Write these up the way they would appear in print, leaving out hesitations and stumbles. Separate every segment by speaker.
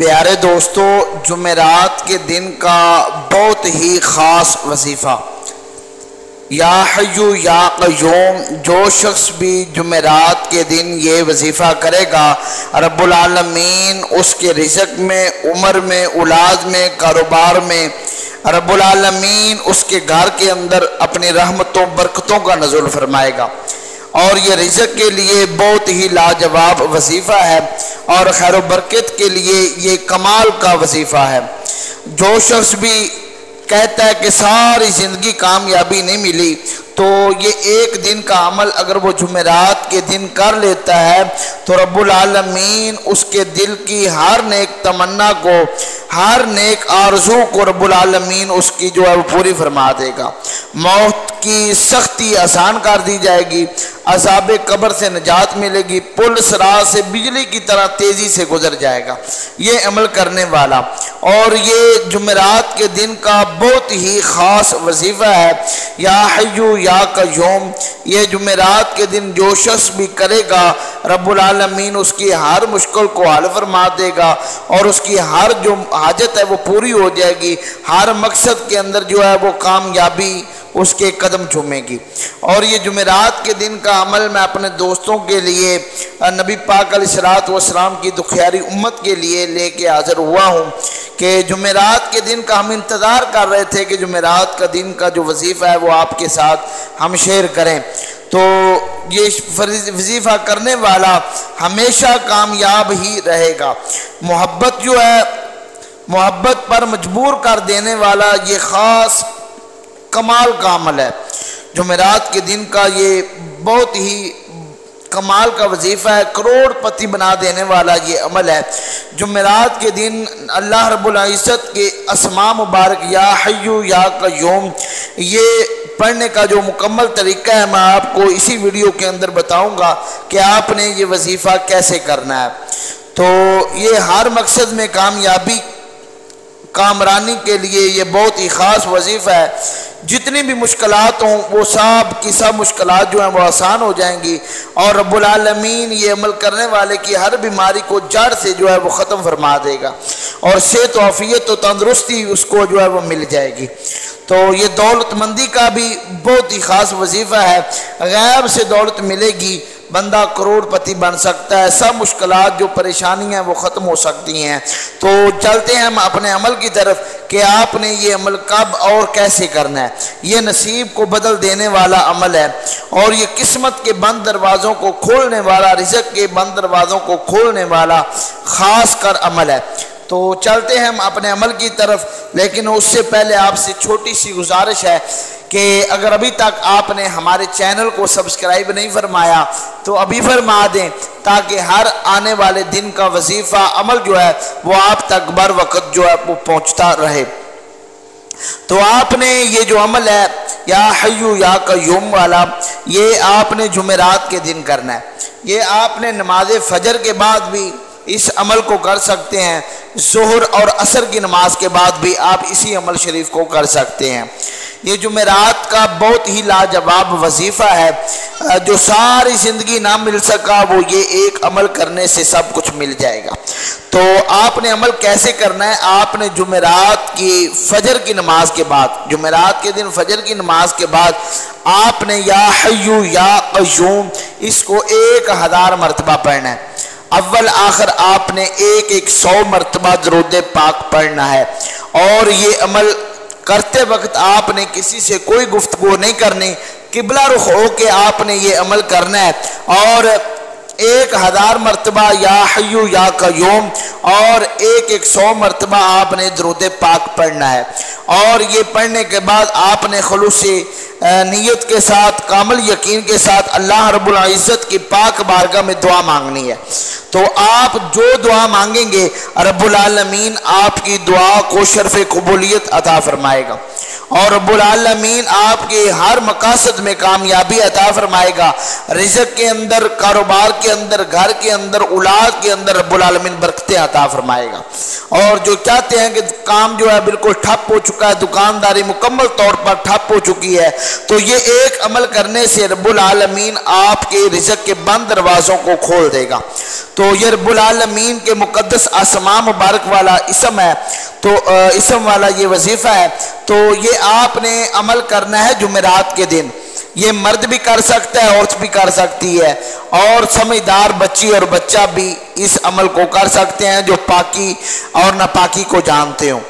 Speaker 1: پیارے دوستو، جمعرات کے دن کا بہت ہی خاص وظیفہ یا حیو یا قیوم، جو شخص بھی جمعرات کے دن یہ وظیفہ کرے گا رب العالمین اس کے رزق میں، عمر میں، اولاد میں، کاروبار میں رب العالمین اس کے گھر کے اندر اپنی رحمتوں برکتوں کا نزول فرمائے گا۔ اور یہ رزق کے لیے بہت ہی لاجواب وظیفہ ہے اور خیر و برکت کے لیے یہ کمال کا وظیفہ ہے۔ جو شخص بھی کہتا ہے کہ ساری زندگی کامیابی نہیں ملی، تو یہ ایک دن کا عمل اگر وہ جمعرات کے دن کر لیتا ہے تو رب العالمین اس کے دل کی ہر نیک تمنا کو، ہر نیک آرزو کو رب العالمین اس کی جو ہے وہ پوری فرما دے گا۔ موت کی سختی آسان کر دی جائے گی، عذاب قبر سے نجات ملے گی، پل صراط سے بجلی کی طرح تیزی سے گزر جائے گا یہ عمل کرنے والا۔ اور یہ جمعرات کے دن کا بہت ہی خاص وظیفہ ہے یا حیو یا قیوم۔ یہ جمعرات کے دن جو شخص بھی کرے گا رب العالمین اس کی ہر مشکل کو حل فرما دے گا اور اس کی ہر جو حاجت ہے وہ پوری ہو جائے گی، ہر مقصد کے اندر جو ہے وہ کامیابی اس کے قدم چومے گی۔ اور یہ جمعرات کے دن کا عمل میں اپنے دوستوں کے لیے، نبی پاک علیہ الصلوۃ والسلام کی دکھیاری امت کے لیے لے کے حاضر ہوا ہوں کہ جمعرات کے دن کا ہم انتظار کر رہے تھے کہ جمعرات کا دن کا جو وظیفہ ہے وہ آپ کے ساتھ ہم شیئر کریں۔ تو یہ وظیفہ کرنے والا ہمیشہ کامیاب ہی رہے گا۔ محبت جو ہے، محبت پر مجبور کر دینے والا یہ خاص کمال کا عمل ہے۔ جمعرات کے دن کا یہ بہت ہی کمال کا وظیفہ ہے، کروڑ پتی بنا دینے والا یہ عمل ہے۔ جمعرات کے دن اللہ رب العزت کے اسماء مبارک یا حیو یا قیوم یہ پڑھنے کا جو مکمل طریقہ ہے میں آپ کو اسی ویڈیو کے اندر بتاؤں گا کہ آپ نے یہ وظیفہ کیسے کرنا ہے۔ تو یہ ہر مقصد میں کامیابی کامرانی کے لیے یہ بہت ہی خاص وظیفہ ہے۔ جتنی بھی مشکلات ہوں وہ سب کی سب مشکلات جو ہیں وہ آسان ہو جائیں گی اور رب العالمین یہ عمل کرنے والے کی ہر بیماری کو جڑ سے جو ہے وہ ختم فرما دے گا اور صحت و عافیت و تندرستی اس کو جو ہے وہ مل جائے گی۔ تو یہ دولت مندی کا بھی بہت ہی خاص وظیفہ ہے۔ غیب سے دولت ملے گی، بندہ کروڑ پتی بن سکتا ہے، سب مشکلات جو پریشانی ہیں وہ ختم ہو سکتی ہیں۔ تو چلتے ہیں ہم اپنے عمل کی طرف کہ آپ نے یہ عمل کب اور کیسے کرنا ہے۔ یہ نصیب کو بدل دینے والا عمل ہے اور یہ قسمت کے بند دروازوں کو کھولنے والا، رزق کے بند دروازوں کو کھولنے والا خاص کر عمل ہے۔ تو چلتے ہیں ہم اپنے عمل کی طرف، لیکن اس سے پہلے آپ سے چھوٹی سی گزارش ہے کہ اگر ابھی تک آپ نے ہمارے چینل کو سبسکرائب نہیں فرمایا تو ابھی فرما دیں تاکہ ہر آنے والے دن کا وظیفہ عمل جو ہے وہ آپ تک بر وقت جو ہے وہ پہنچتا رہے۔ تو آپ نے یہ جو عمل ہے یا حیو یا قیوم والا، یہ آپ نے جمعرات کے دن کرنا ہے۔ یہ آپ نے نماز فجر کے بعد بھی اس عمل کو کر سکتے ہیں، ظہر اور عصر کی نماز کے بعد بھی آپ اسی عمل شریف کو کر سکتے ہیں۔ یہ جمعرات کا بہت ہی لاجواب وظیفہ ہے، جو ساری زندگی نہ مل سکا وہ یہ ایک عمل کرنے سے سب کچھ مل جائے گا۔ تو آپ نے عمل کیسے کرنا ہے؟ آپ نے جمعرات کی فجر کی نماز کے بعد، جمعرات کے دن فجر کی نماز کے بعد آپ نے یا حیو یا قیوم اس کو 1000 مرتبہ پڑھنا ہے۔ اول آخر آپ نے 100 مرتبہ درود پاک پڑھنا ہے اور یہ عمل کرتے وقت آپ نے کسی سے کوئی گفتگو نہیں کرنی، قبلہ رخ ہو کے آپ نے یہ عمل کرنا ہے اور 1000 مرتبہ یا حیو یا قیوم اور 100 مرتبہ آپ نے درود پاک پڑھنا ہے۔ اور یہ پڑھنے کے بعد آپ نے خلوص نیت کے ساتھ، کامل یقین کے ساتھ اللہ رب العزت کی پاک بارگاہ میں دعا مانگنی ہے۔ تو آپ جو دعا مانگیں گے رب العالمین آپ کی دعا کو شرف قبولیت عطا فرمائے گا۔ اور رب العالمین آپ کے ہر مقاصد میں کامیابی عطا فرمائے گا۔ رزق کے اندر، کاروبار کے اندر، گھر کے اندر، اولاد کے اندر رب العالمین برکتیں عطا فرمائے گا۔ اور جو چاہتے ہیں کہ کام جو ہے بالکل ٹھپ ہو چکا ہے، دکانداری مکمل طور پر ٹھپ ہو چکی ہے، تو یہ ایک عمل کرنے سے رب العالمین آپ کے رزق کے بند دروازوں کو کھول دے گا۔ تو یہ رب العالمین کے مقدس اسماء مبارک والا اسم ہے، تو اسم والا یہ وظیفہ ہے، تو یہ آپ نے عمل کرنا ہے جمعرات کے دن۔ یہ مرد بھی کر سکتا ہے، عورت بھی کر سکتی ہے، اور سمجھدار بچی اور بچہ بھی اس عمل کو کر سکتے ہیں جو پاکی اور ناپاکی کو جانتے ہوں۔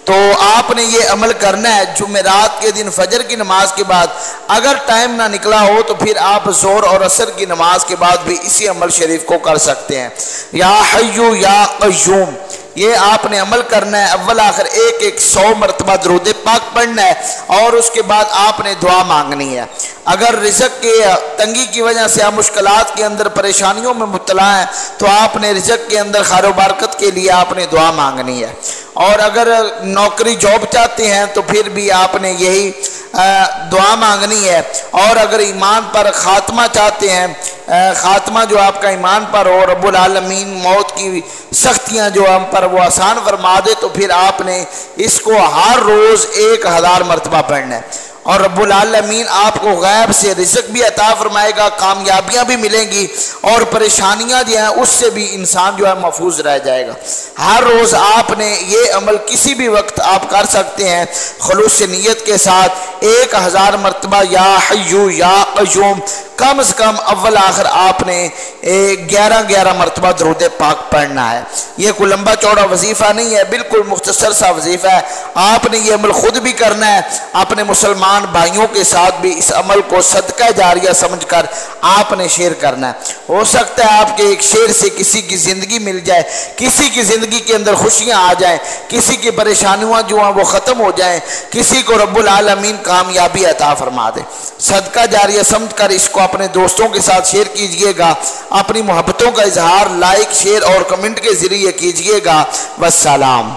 Speaker 1: تو آپ نے یہ عمل کرنا ہے جمعرات کے دن فجر کی نماز کے بعد۔ اگر ٹائم نہ نکلا ہو تو پھر آپ ظہر اور عصر کی نماز کے بعد بھی اسی عمل شریف کو کر سکتے ہیں۔ یا حیو یا قیوم، یہ آپ نے عمل کرنا ہے، اول آخر 100 مرتبہ درود پاک پڑھنا ہے، اور اس کے بعد آپ نے دعا مانگنی ہے۔ اگر رزق کے تنگی کی وجہ سے آپ مشکلات کے اندر پریشانیوں میں مبتلا ہیں تو آپ نے رزق کے اندر خیر و برکت کے لیے آپ نے دعا مانگنی ہے۔ اور اگر نوکری جاب چاہتے ہیں تو پھر بھی آپ نے یہی دعا مانگنی ہے۔ اور اگر ایمان پر خاتمہ چاہتے ہیں، خاتمہ جو آپ کا ایمان پر ہو، رب العالمین موت کی سختیاں جو ہم پر وہ آسان فرما دے، تو پھر آپ نے اس کو ہر روز 1000 مرتبہ پڑھنا ہے، اور رب العالمین آپ کو غیب سے رزق بھی عطا فرمائے گا، کامیابیاں بھی ملیں گی، اور پریشانیاں جو ہیں اس سے بھی انسان جو ہے محفوظ رہ جائے گا۔ ہر روز آپ نے یہ عمل کسی بھی وقت آپ کر سکتے ہیں خلوص نیت کے ساتھ 1000 مرتبہ یا حیو یا قیوم، کم از کم اول آخر آپ نے 11 مرتبہ درود پاک پڑھنا ہے۔ یہ کوئی لمبا چوڑا وظیفہ نہیں ہے، بالکل مختصر سا وظیفہ ہے۔ آپ نے یہ عمل خود بھی کرنا ہے، اپنے مسلمان بھائیوں کے ساتھ بھی اس عمل کو صدقہ جاریہ سمجھ کر آپ نے شیئر کرنا ہے۔ ہو سکتا ہے آپ کے ایک شیئر سے کسی کی زندگی مل جائے، کسی کی زندگی کے اندر خوشیاں آ جائیں، کسی کی پریشانیاں جو ہیں وہ ختم ہو جائیں، کسی کو رب العالمین کامیابی عطا فرما دے۔ صدقہ جاریہ سمجھ کر اس کو اپنے دوستوں کے ساتھ شیئر کیجئے گا، اپنی محبتوں کا اظہار لائک، شیئر اور کمنٹ کے ذریعے کیجئے گا۔ والسلام۔